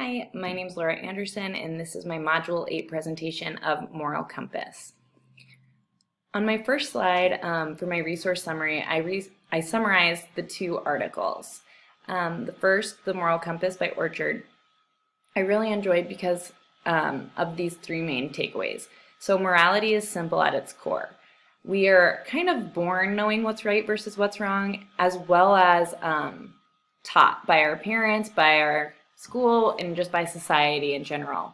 Hi, my name is Laura Anderson, and this is my Module 8 presentation of Moral Compass. On my first slide, for my resource summary, I summarized the two articles. The first, The Moral Compass by Orchard, I really enjoyed because of these three main takeaways. So morality is simple at its core. We are kind of born knowing what's right versus what's wrong, as well as taught by our parents, by our school, and just by society in general.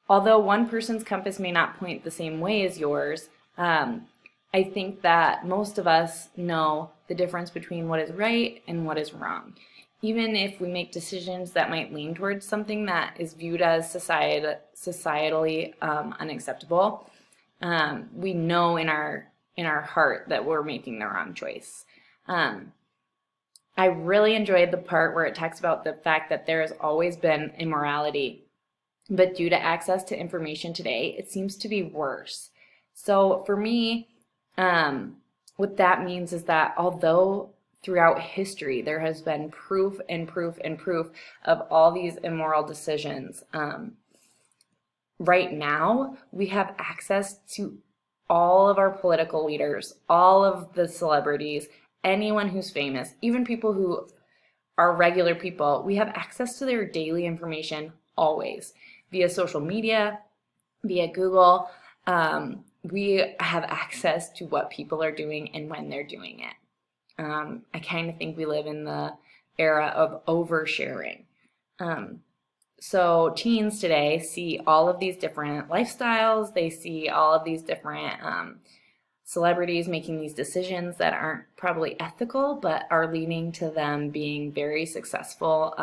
Although one person's compass may not point the same way as yours, I think that most of us know the difference between what is right and what is wrong. Even if we make decisions that might lean towards something that is viewed as societally unacceptable, we know in our heart that we're making the wrong choice. I really enjoyed the part where it talks about the fact that there has always been immorality, but due to access to information today, it seems to be worse. So for me, what that means is that although throughout history there has been proof and proof and proof of all these immoral decisions, right now we have access to all of our political leaders, all of the celebrities, anyone who's famous, even people who are regular people. We have access to their daily information always via social media, via Google. We have access to what people are doing and when they're doing it. I kind of think we live in the era of oversharing. So teens today see all of these different lifestyles. They see all of these different celebrities making these decisions that aren't probably ethical, but are leading to them being very successful.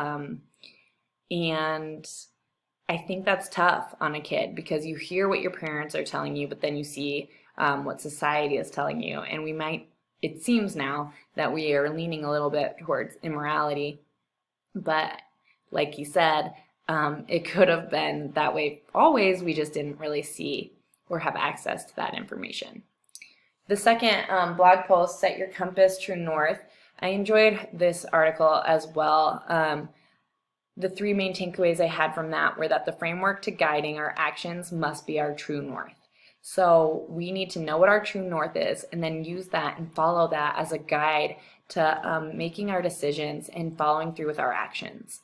And I think that's tough on a kid because you hear what your parents are telling you, but then you see what society is telling you. And it seems now that we are leaning a little bit towards immorality. But like you said, it could have been that way always. We just didn't really see or have access to that information. The second blog post, Set Your Compass True North, I enjoyed this article as well. The three main takeaways I had from that were that the framework to guiding our actions must be our true north. So we need to know what our true north is and then use that and follow that as a guide to making our decisions and following through with our actions.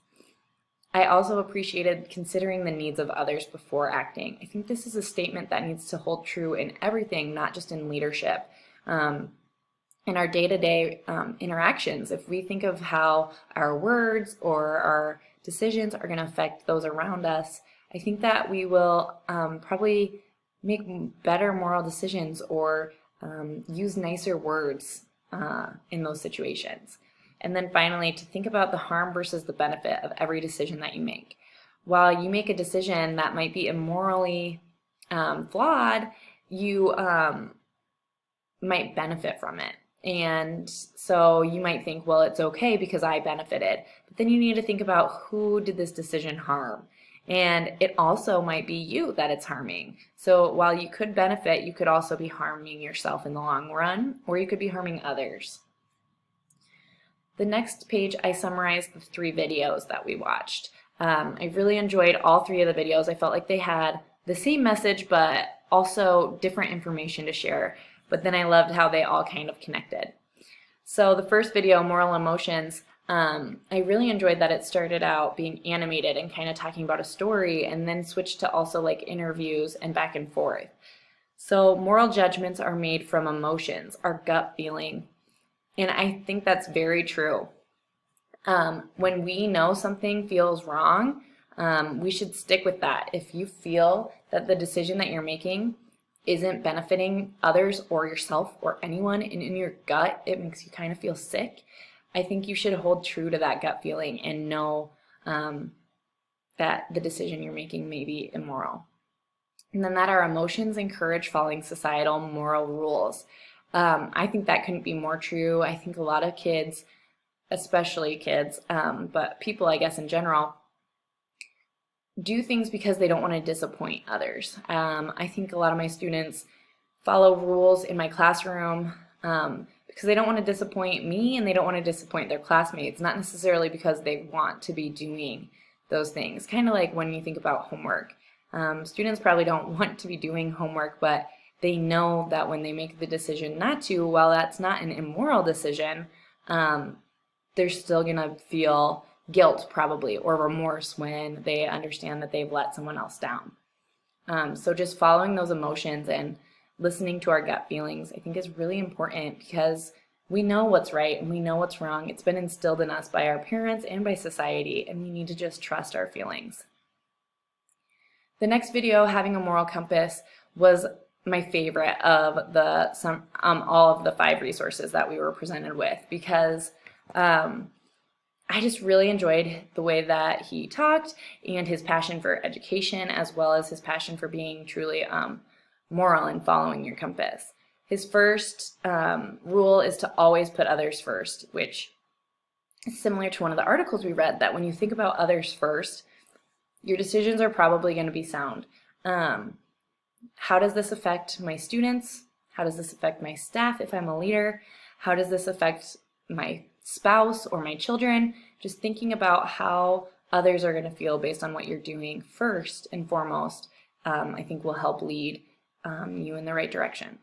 I also appreciated considering the needs of others before acting. I think this is a statement that needs to hold true in everything, not just in leadership. In our day-to-day interactions, if we think of how our words or our decisions are going to affect those around us, I think that we will probably make better moral decisions or use nicer words in those situations. And then finally, to think about the harm versus the benefit of every decision that you make. While you make a decision that might be immorally flawed, you might benefit from it. And so you might think, well, it's okay because I benefited. But then you need to think about who did this decision harm. And it also might be you that it's harming. So while you could benefit, you could also be harming yourself in the long run, or you could be harming others. The next page, I summarized the three videos that we watched. I really enjoyed all three of the videos. I felt like they had the same message, but also different information to share. But then I loved how they all kind of connected. So the first video, Moral Emotions, I really enjoyed that it started out being animated and kind of talking about a story and then switched to also like interviews and back and forth. So moral judgments are made from emotions, our gut feeling. And I think that's very true. When we know something feels wrong, we should stick with that. If you feel that the decision that you're making isn't benefiting others or yourself or anyone, and in your gut it makes you kind of feel sick, I think you should hold true to that gut feeling and know that the decision you're making may be immoral. And then that our emotions encourage following societal moral rules. I think that couldn't be more true. I think a lot of kids, especially kids, but people I guess in general, do things because they don't want to disappoint others. I think a lot of my students follow rules in my classroom because they don't want to disappoint me and they don't want to disappoint their classmates, not necessarily because they want to be doing those things. Kind of like when you think about homework. Students probably don't want to be doing homework, but they know that when they make the decision not to, while that's not an immoral decision, they're still going to feel guilt probably or remorse when they understand that they've let someone else down. So just following those emotions and listening to our gut feelings, I think, is really important, because we know what's right and we know what's wrong. It's been instilled in us by our parents and by society, and we need to just trust our feelings. The next video, having a moral compass, was my favorite of the all of the 5 resources that we were presented with, because I just really enjoyed the way that he talked and his passion for education, as well as his passion for being truly moral and following your compass. His first rule is to always put others first, which is similar to one of the articles we read, that when you think about others first, your decisions are probably going to be sound. How does this affect my students? How does this affect my staff if I'm a leader? How does this affect my spouse or my children? Just thinking about how others are going to feel based on what you're doing first and foremost, I think will help lead you in the right direction.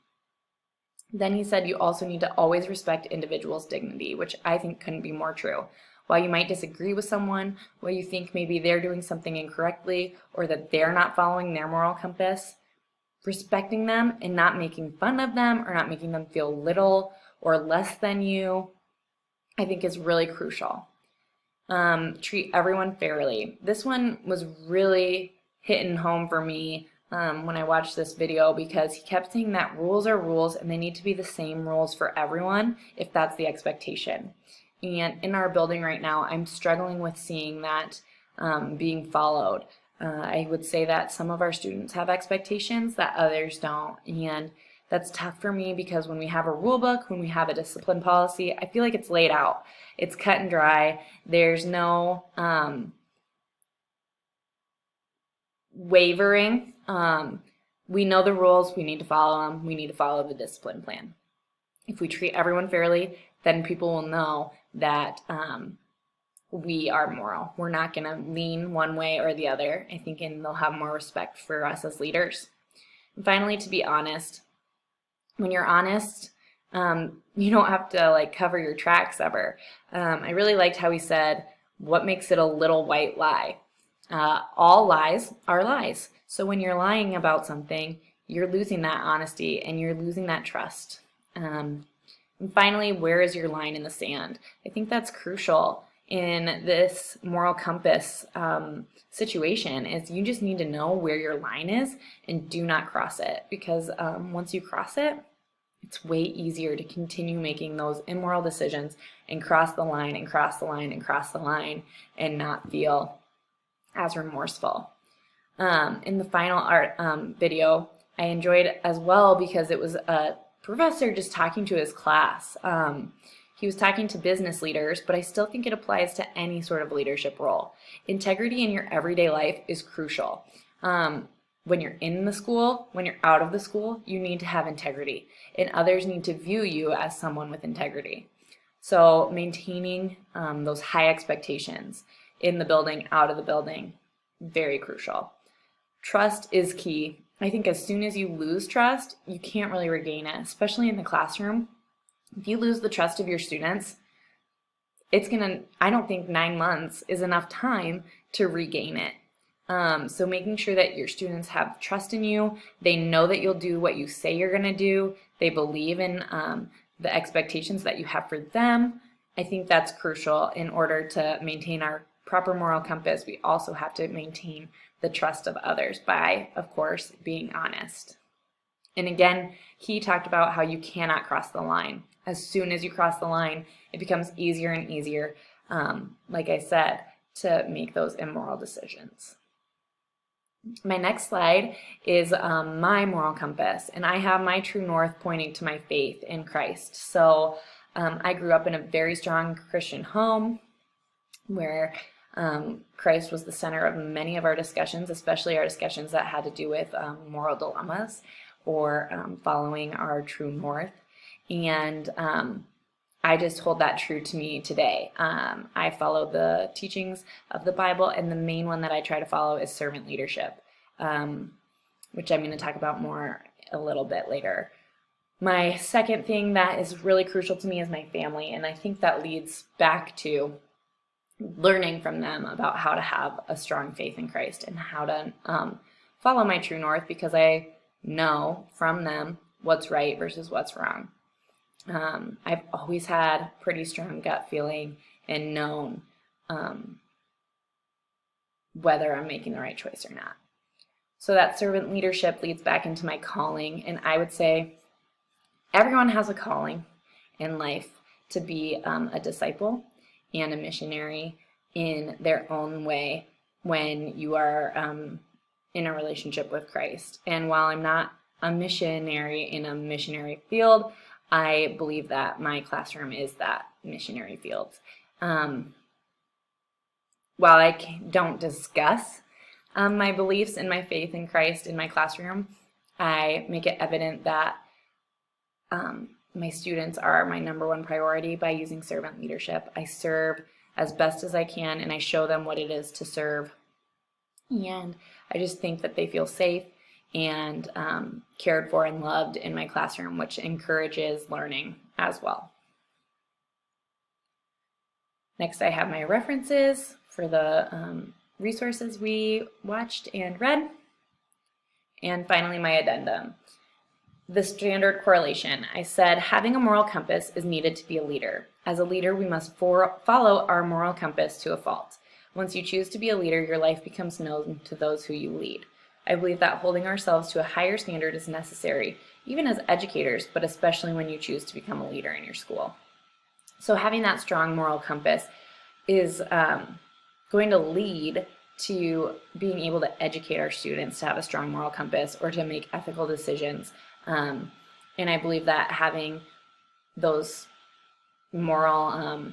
Then he said you also need to always respect individuals' dignity, which I think couldn't be more true. While you might disagree with someone, while you think maybe they're doing something incorrectly or that they're not following their moral compass, respecting them and not making fun of them or not making them feel little or less than you, I think, is really crucial. Treat everyone fairly. This one was really hitting home for me when I watched this video, because he kept saying that rules are rules and they need to be the same rules for everyone if that's the expectation. And in our building right now, I'm struggling with seeing that being followed. I would say that some of our students have expectations that others don't, and that's tough for me, because when we have a rule book, when we have a discipline policy, I feel like it's laid out. It's cut and dry. There's no wavering. We know the rules. We need to follow them. We need to follow the discipline plan. If we treat everyone fairly, then people will know that we are moral. We're not going to lean one way or the other, I think, and they'll have more respect for us as leaders. And finally, to be honest. When you're honest, you don't have to cover your tracks ever. I really liked how he said, what makes it a little white lie? All lies are lies. So when you're lying about something, you're losing that honesty and you're losing that trust. And finally, where is your line in the sand? I think that's crucial in this moral compass situation, is you just need to know where your line is and do not cross it, because once you cross it, it's way easier to continue making those immoral decisions and cross the line and cross the line and cross the line and not feel as remorseful. In the final video, I enjoyed as well, because it was a professor just talking to his class. He was talking to business leaders, but I still think it applies to any sort of leadership role. Integrity in your everyday life is crucial. When you're in the school, when you're out of the school, you need to have integrity, and others need to view you as someone with integrity. So maintaining those high expectations in the building, out of the building, very crucial. Trust is key. I think as soon as you lose trust, you can't really regain it, especially in the classroom. If you lose the trust of your students, I don't think 9 months is enough time to regain it. So making sure that your students have trust in you, they know that you'll do what you say you're going to do, they believe in the expectations that you have for them, I think that's crucial. In order to maintain our proper moral compass, we also have to maintain the trust of others by, of course, being honest. And again, he talked about how you cannot cross the line. As soon as you cross the line, it becomes easier and easier, like I said, to make those immoral decisions. My next slide is my moral compass, and I have my true north pointing to my faith in Christ. So I grew up in a very strong Christian home where Christ was the center of many of our discussions, especially our discussions that had to do with moral dilemmas or following our true north. And I just hold that true to me today. I follow the teachings of the Bible, and the main one that I try to follow is servant leadership, which I'm going to talk about more a little bit later. My second thing that is really crucial to me is my family, and I think that leads back to learning from them about how to have a strong faith in Christ and how to follow my true north, because I know from them what's right versus what's wrong. I've always had pretty strong gut feeling and known whether I'm making the right choice or not. So that servant leadership leads back into my calling, and I would say everyone has a calling in life to be a disciple and a missionary in their own way when you are in a relationship with Christ. And while I'm not a missionary in a missionary field, I believe that my classroom is that missionary field. While I don't discuss my beliefs and my faith in Christ in my classroom, I make it evident that my students are my number one priority by using servant leadership. I serve as best as I can, and I show them what it is to serve. And I just think that they feel safe and cared for and loved in my classroom, which encourages learning as well. Next, I have my references for the resources we watched and read. And finally, my addendum. The standard correlation. I said having a moral compass is needed to be a leader. As a leader, we must follow our moral compass to a fault. Once you choose to be a leader, your life becomes known to those who you lead. I believe that holding ourselves to a higher standard is necessary, even as educators, but especially when you choose to become a leader in your school. So having that strong moral compass is going to lead to being able to educate our students to have a strong moral compass or to make ethical decisions. And I believe that having those moral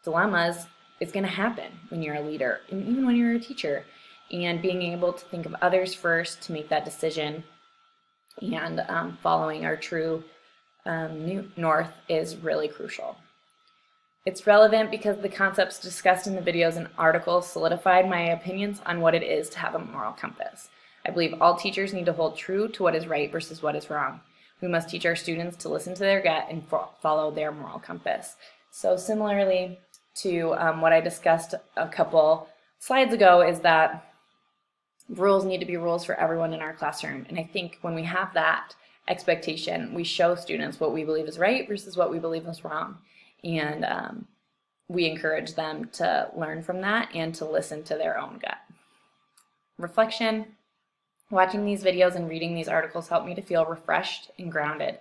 dilemmas is going to happen when you're a leader and even when you're a teacher. And being able to think of others first to make that decision and following our true north is really crucial. It's relevant because the concepts discussed in the videos and articles solidified my opinions on what it is to have a moral compass. I believe all teachers need to hold true to what is right versus what is wrong. We must teach our students to listen to their gut and follow their moral compass. So similarly to what I discussed a couple slides ago, is that rules need to be rules for everyone in our classroom. And I think when we have that expectation, we show students what we believe is right versus what we believe is wrong. And we encourage them to learn from that and to listen to their own gut. Reflection. Watching these videos and reading these articles helped me to feel refreshed and grounded.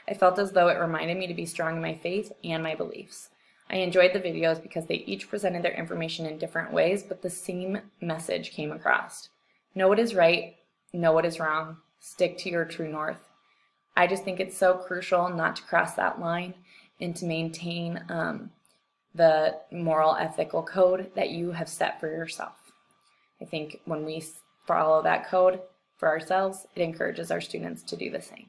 I felt as though it reminded me to be strong in my faith and my beliefs. I enjoyed the videos because they each presented their information in different ways, but the same message came across. Know what is right, know what is wrong, stick to your true north. I just think it's so crucial not to cross that line and to maintain the moral ethical code that you have set for yourself. I think when we follow that code for ourselves, it encourages our students to do the same.